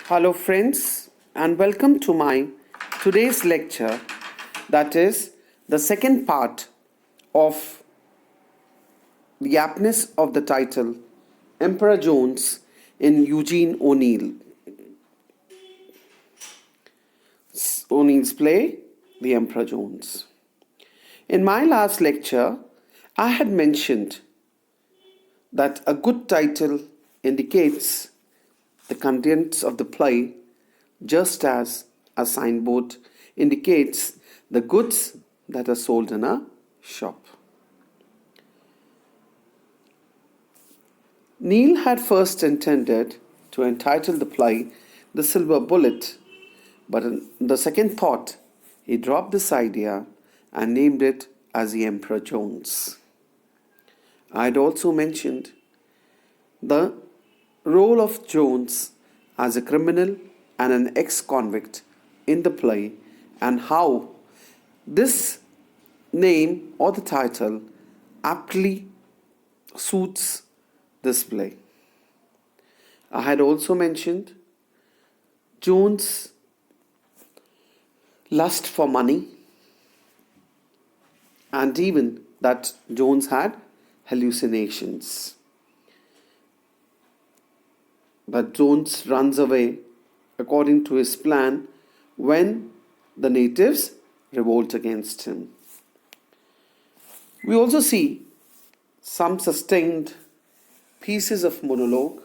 Hello, friends, and welcome to my today's lecture. That is the second part of the aptness of the title Emperor Jones in Eugene O'Neill's play, The Emperor Jones. In my last lecture, I had mentioned that a good title indicates the contents of the play, just as a signboard indicates the goods that are sold in a shop. Neil had first intended to entitle the play The Silver Bullet, but in the second thought, he dropped this idea and named it as The Emperor Jones. I had also mentioned the role of Jones as a criminal and an ex-convict in the play, and how this name or the title aptly suits this play. I had also mentioned Jones' lust for money, and even that Jones had hallucinations. But Jones runs away according to his plan when the natives revolt against him. We also see some sustained pieces of monologue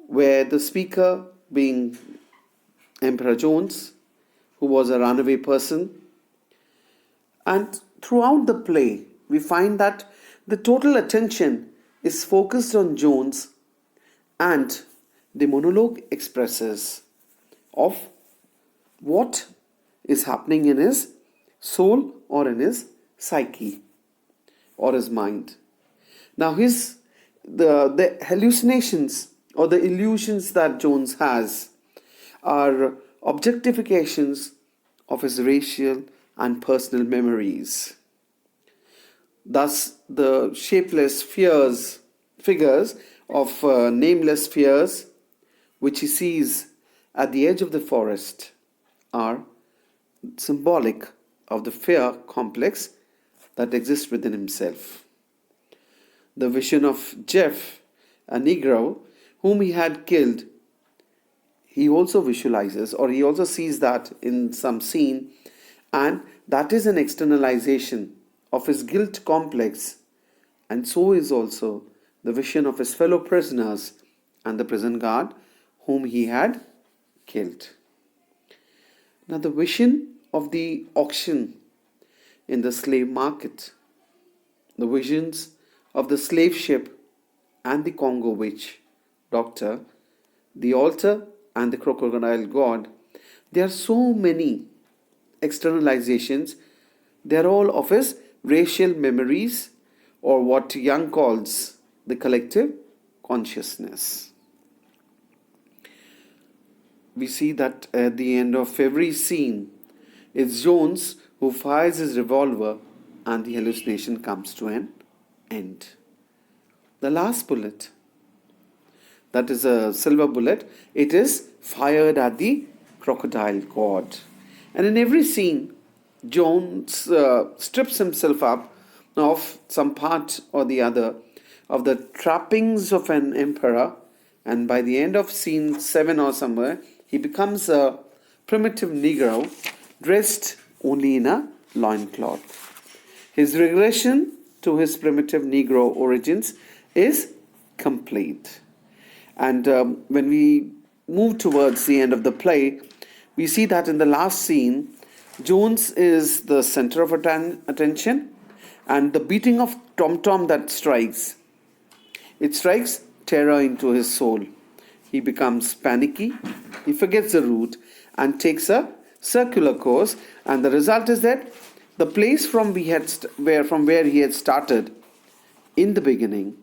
where the speaker, being Emperor Jones, who was a runaway person, and throughout the play we find that the total attention is focused on Jones, and the monologue expresses of what is happening in his soul or in his psyche or his mind. Now the hallucinations or the illusions that Jones has are objectifications of his racial and personal memories. Thus the shapeless figures of nameless fears which he sees at the edge of the forest are symbolic of the fear complex that exists within himself. The vision of Jeff, a Negro whom he had killed, he also visualizes, or he also sees that in some scene, and that is an externalization of his guilt complex, and so is also the vision of his fellow prisoners and the prison guard whom he had killed. Now the vision of the auction in the slave market, the visions of the slave ship and the Congo witch doctor, the altar and the crocodile god, there are so many externalizations. They are all of his racial memories, or what Young calls the collective consciousness. We see that at the end of every scene, it's Jones who fires his revolver and the hallucination comes to an end. The last bullet, that is a silver bullet, it is fired at the crocodile god. And in every scene, Jones strips himself up of some part or the other of the trappings of an emperor, and by the end of scene 7 or somewhere, he becomes a primitive Negro dressed only in a loincloth. His regression to his primitive Negro origins is complete. And when we move towards the end of the play, we see that in the last scene, Jones is the center of attention, and the beating of tom-tom that strikes, it strikes terror into his soul. He becomes panicky, he forgets the route and takes a circular course, and the result is that the place from where he had started in the beginning,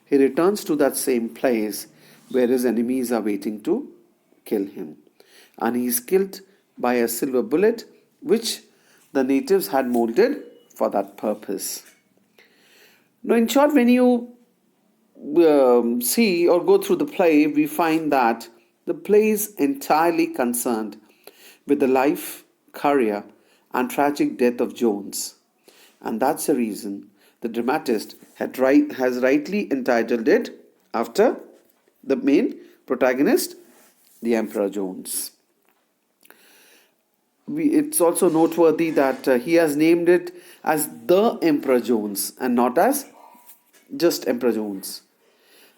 he returns to that same place where his enemies are waiting to kill him. And he is killed by a silver bullet which the natives had molded for that purpose. Now, in short, when you see or go through the play, we find that The play is entirely concerned with the life, career, and tragic death of Jones. And that's the reason the dramatist has rightly entitled it after the main protagonist, the Emperor Jones. It's also noteworthy that he has named it as the Emperor Jones and not as just Emperor Jones.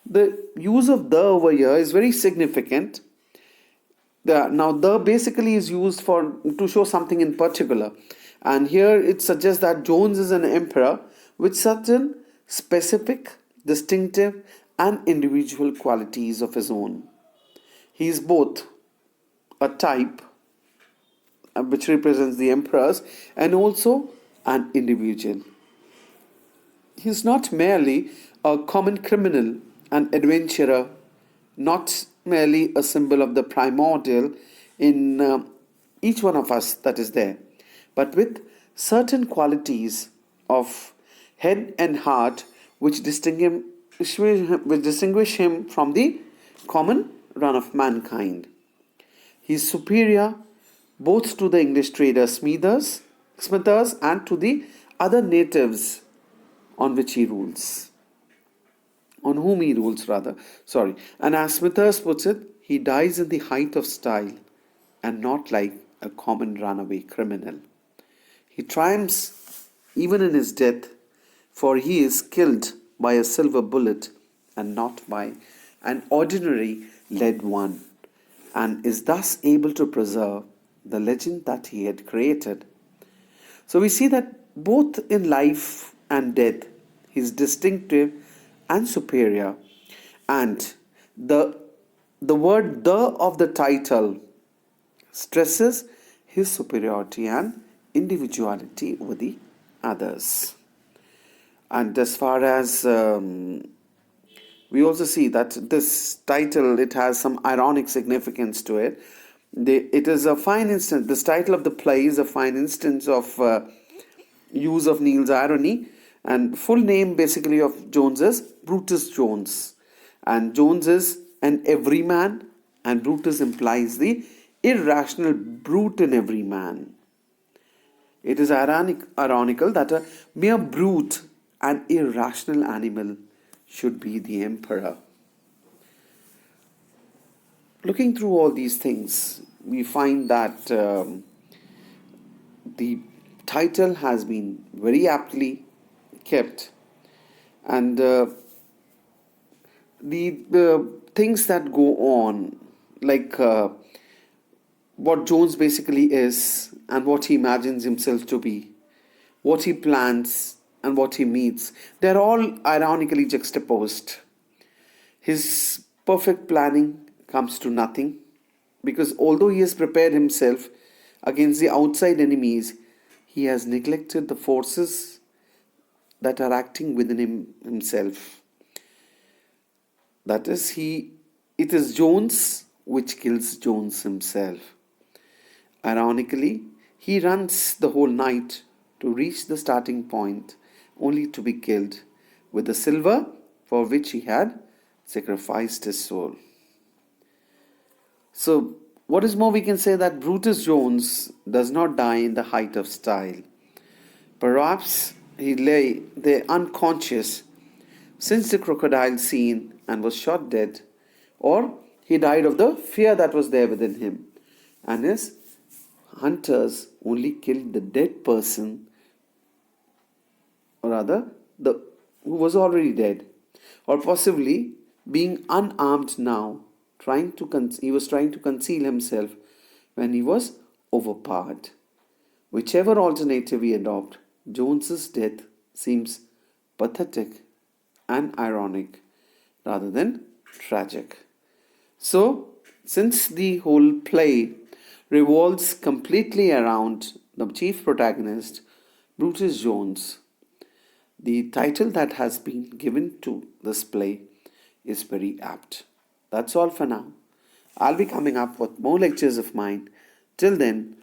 The use of the over here is very significant. Now, the basically is used to show something in particular, and here it suggests that Jones is an emperor with certain specific, distinctive, and individual qualities of his own. He is both a type, which represents the emperors, and also an individual. He is not merely a common criminal, an adventurer, not merely a symbol of the primordial in each one of us that is there, but with certain qualities of head and heart which distinguish him from the common run of mankind. He is superior both to the English trader Smithers and to the other natives on which he rules. On whom he rules, rather. Sorry. And as Smithers puts it, he dies in the height of style and not like a common runaway criminal. He triumphs even in his death, for he is killed by a silver bullet and not by an ordinary lead one, and is thus able to preserve the legend that he had created. So we see that both in life and death, he is distinctive and superior, and the word "the" of the title stresses his superiority and individuality over the others. And as far as we also see that this title, it has some ironic significance to it. It is a fine instance. This title of the play is a fine instance of use of Neil's irony. And full name basically of Jones is Brutus Jones. And Jones is an everyman, and Brutus implies the irrational brute in every man. It is ironical that a mere brute and irrational animal should be the emperor. Looking through all these things, we find that the title has been very aptly kept, and the things that go on, like what Jones basically is and what he imagines himself to be, what he plans and what he meets, they're all ironically juxtaposed. His perfect planning comes to nothing, because although he has prepared himself against the outside enemies, he has neglected the forces that are acting within himself. That is, it is Jones which kills Jones himself. Ironically, he runs the whole night to reach the starting point, only to be killed with the silver for which he had sacrificed his soul. So, what is more, we can say that Brutus Jones does not die in the height of style. Perhaps he lay there unconscious since the crocodile scene and was shot dead, or he died of the fear that was there within him, and his hunters only killed the dead person, or rather, who was already dead, or possibly being unarmed now, he was trying to conceal himself when he was overpowered. Whichever alternative we adopt, Jones's death seems pathetic and ironic rather than tragic. So, since the whole play revolves completely around the chief protagonist, Brutus Jones, the title that has been given to this play is very apt. That's all for now. I'll be coming up with more lectures of mine. Till then,